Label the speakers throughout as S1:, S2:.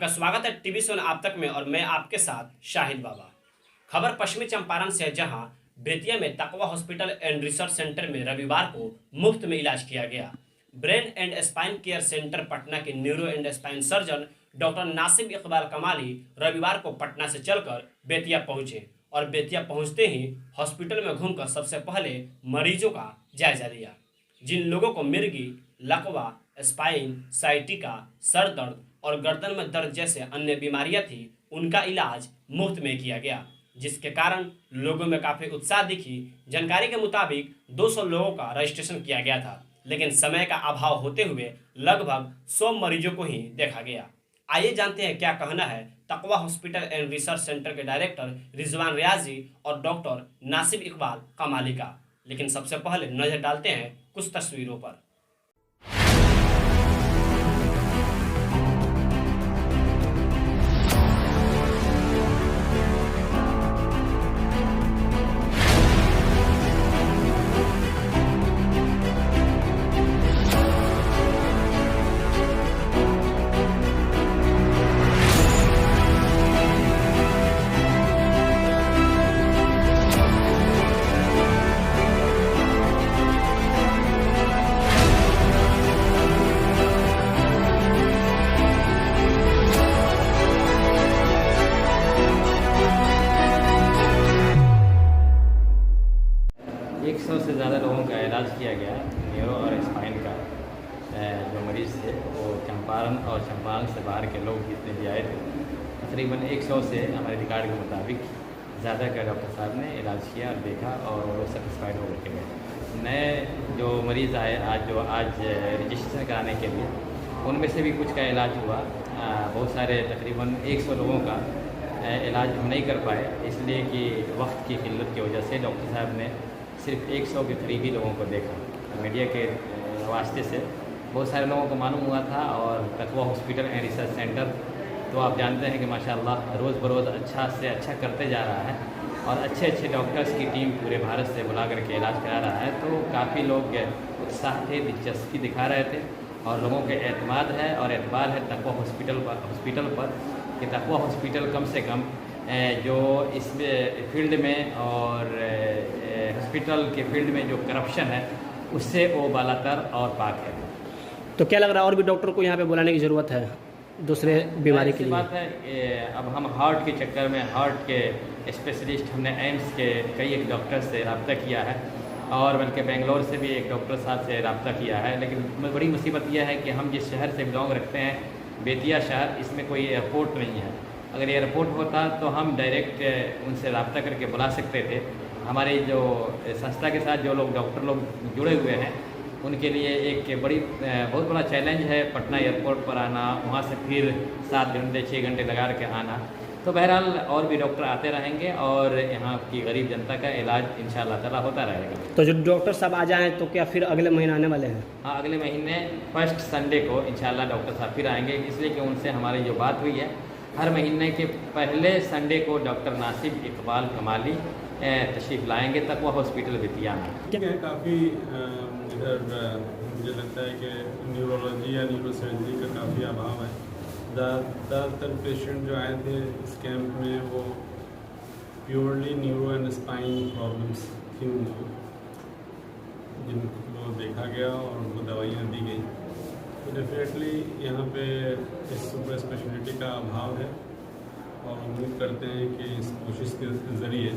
S1: आपका स्वागत है टीवी सोन आप तक में और मैं आपके साथ शाहिद बाबा। खबर पश्चिमी चंपारण से है, जहां बेतिया में तकवा हॉस्पिटल एंड रिसर्च सेंटर में रविवार को मुफ्त में इलाज किया गया। Brain and spine care centre Patna के neuro and spine surgeon doctor Nasib Iqbal Kamali रविवार को पटना से चलकर बेतिया पहुंचे और बेतिया पहुंचते ही हॉस्पिटल में घूमकर सबसे पहले मरीजों का जायजा लिया। जिन लोगों को मिर्गी, लकवा, स्पाइन, साइटिका, सर दर्द और गर्दन में दर्द जैसे अन्य बीमारियां थी, उनका इलाज मुफ्त में किया गया, जिसके कारण लोगों में काफ़ी उत्साह दिखी। जानकारी के मुताबिक 200 लोगों का रजिस्ट्रेशन किया गया था, लेकिन समय का अभाव होते हुए लगभग 100 मरीजों को ही देखा गया। आइए जानते हैं क्या कहना है तकवा हॉस्पिटल एंड रिसर्च सेंटर के डायरेक्टर रिजवान रियाजी और डॉक्टर नासिब इकबाल कमाली का। लेकिन सबसे पहले नजर डालते हैं कुछ तस्वीरों पर।
S2: एक सौ से ज़्यादा लोगों का इलाज किया गया। न्यूरो और स्पाइन का जो मरीज़ थे वो चंपारण और चंपारण से बाहर के लोग जितने भी आए थे, तकरीबन 100 से हमारे रिकॉर्ड के मुताबिक ज़्यादा का डॉक्टर साहब ने इलाज किया और देखा और वो सेटिस्फाइड होकर के गए। नए जो मरीज़ आए आज रजिस्ट्रेशन कराने के लिए, उनमें से भी कुछ का इलाज हुआ। बहुत सारे तकरीबन 100 लोगों का इलाज हम नहीं कर पाए, इसलिए कि वक्त की किल्लत की वजह से डॉक्टर साहब ने सिर्फ 100 के करीबी लोगों को देखा। मीडिया के वास्ते से बहुत सारे लोगों को मालूम हुआ था। और तकवा हॉस्पिटल एंड रिसर्च सेंटर तो आप जानते हैं कि माशाल्लाह रोज़ बरोज़ अच्छा से अच्छा करते जा रहा है और अच्छे अच्छे डॉक्टर्स की टीम पूरे भारत से बुला करके इलाज करा रहा है। तो काफ़ी लोग उत्साह थे, दिलचस्पी दिखा रहे थे और लोगों के एतमाद है और एतबार है तकवा हॉस्पिटल पर कि तकवा हॉस्पिटल कम से कम जो इस फील्ड में और हॉस्पिटल के फील्ड में जो करप्शन है उससे वो बालातर और पाक है।
S3: तो क्या लग रहा है और भी डॉक्टर को यहाँ पे बुलाने की ज़रूरत है दूसरे बीमारी के लिए?
S2: बात है अब हम हार्ट के चक्कर में हार्ट के स्पेशलिस्ट हमने एम्स के कई एक डॉक्टर से रब्ता किया है और बल्कि बेंगलोर से भी एक डॉक्टर साहब से रब्ता किया है। लेकिन बड़ी मुसीबत यह है कि हम जिस शहर से बिलोंग रखते हैं, बेतिया शहर, इसमें कोई एयरपोर्ट नहीं है। अगर एयरपोर्ट होता तो हम डायरेक्ट उनसे रब्ता करके बुला सकते थे। हमारी जो संस्था के साथ जो लोग डॉक्टर लोग जुड़े हुए हैं, उनके लिए एक बहुत बड़ा चैलेंज है पटना एयरपोर्ट पर आना, वहाँ से फिर 7 घंटे 6 घंटे लगा के आना। तो बहरहाल और भी डॉक्टर आते रहेंगे और यहाँ की गरीब जनता का इलाज इंशाअल्लाह ताला होता रहेगा।
S3: तो जो डॉक्टर साहब आ जाएँ तो क्या फिर अगले महीने आने वाले हैं?
S2: हाँ, अगले महीने फर्स्ट संडे को इंशाअल्लाह डॉक्टर साहब फिर आएंगे, इसलिए कि उनसे हमारी जो बात हुई है, हर महीने के पहले संडे को डॉक्टर नासिब इकबाल कमाली तशरीफ़ लाएंगे तकवा हॉस्पिटल बेतिया में।
S4: काफ़ी इधर मुझे लगता है कि न्यूरोलॉजी या न्यूरो सर्जरी का काफ़ी अभाव है। ज़्यादातर पेशेंट जो आए थे इस कैंप में वो purely neuro and spine problems थी उनको, जिनको देखा गया और उनको दवाइयाँ दी गई। तो डेफिनेटली यहाँ पे इस सुपर स्पेशलिटी का अभाव है और उम्मीद करते हैं कि इस कोशिश के ज़रिए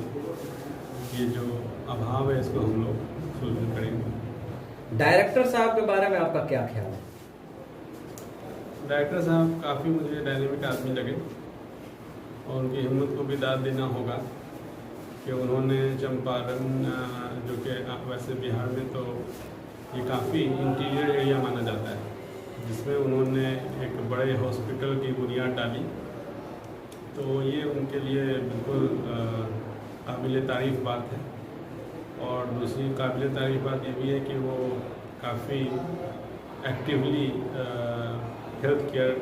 S4: ये जो अभाव है इसको हम लोग फुलफिल करेंगे।
S5: डायरेक्टर साहब के बारे में आपका क्या ख्याल है?
S4: डायरेक्टर साहब काफ़ी मुझे डायनेमिक आदमी लगे और उनकी हिम्मत को भी दाद देना होगा कि उन्होंने चंपारण, जो कि वैसे बिहार में तो ये काफ़ी इंटीरियर एरिया माना जाता है, जिसमें उन्होंने एक बड़े हॉस्पिटल की बुनियाद डाली। तो ये उनके लिए बिल्कुल काबिल तारीफ़ बात है। और दूसरी काबिल तारीफ़ बात ये भी है कि वो काफ़ी एक्टिवली हेल्थ केयर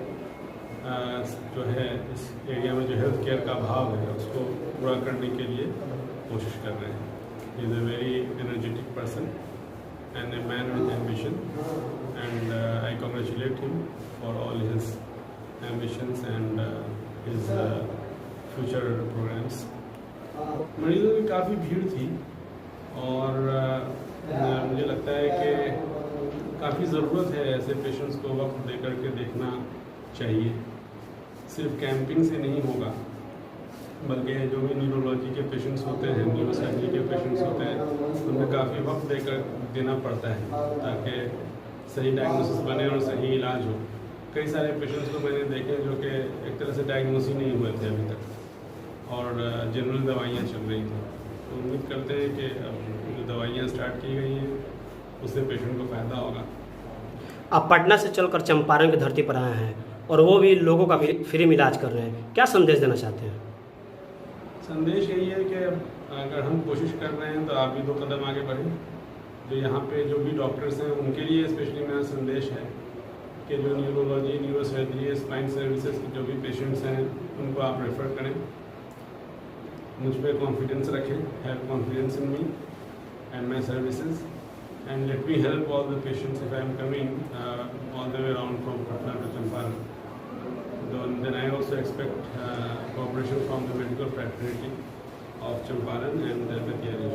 S4: जो है इस एरिया में जो हेल्थ केयर का अभाव है उसको पूरा करने के लिए कोशिश कर रहे हैं। He is a very energetic person and a man with ambition, and I congratulate him for all his ambitions and his future programs. मरीजों की काफ़ी भीड़ थी और मुझे लगता है कि काफ़ी ज़रूरत है ऐसे पेशेंट्स को वक्त दे करके देखना चाहिए। सिर्फ कैंपिंग से नहीं होगा, बल्कि जो भी न्यूरोलॉजी के पेशेंट्स होते हैं, न्यूरोसर्जरी के पेशेंट्स होते हैं, उनमें काफ़ी वक्त देना पड़ता है ताकि सही डायग्नोसिस बने और सही इलाज हो। कई सारे पेशेंट्स को मैंने देखे जो कि एक तरह से डायग्नोस ही नहीं हुए थे अभी तक और जनरल दवाइयाँ चल रही थी। तो उम्मीद करते हैं कि अब जो दवाइयाँ स्टार्ट की गई हैं उससे पेशेंट को फ़ायदा होगा।
S3: आप पटना से चलकर चंपारण की धरती पर आए हैं और वो भी लोगों का फ्री में इलाज कर रहे हैं, क्या संदेश देना चाहते हैं?
S4: संदेश यही है कि अगर हम कोशिश कर रहे हैं तो आप भी 2 कदम आगे बढ़ें। जो यहाँ पे जो भी डॉक्टर्स हैं उनके लिए स्पेशली मेरा संदेश है कि जो न्यूरोलॉजी, न्यूरोसर्जरी, स्पाइन सर्विसेज के जो भी पेशेंट्स हैं उनको आप रेफ़र करें, मुझ पर कॉन्फिडेंस रखें, have confidence in me and my services and let me help all the patients if I am coming all the way around from Patna to Champaran. Then I also expect cooperation from the medical fraternity of Champaran and Bettiya region.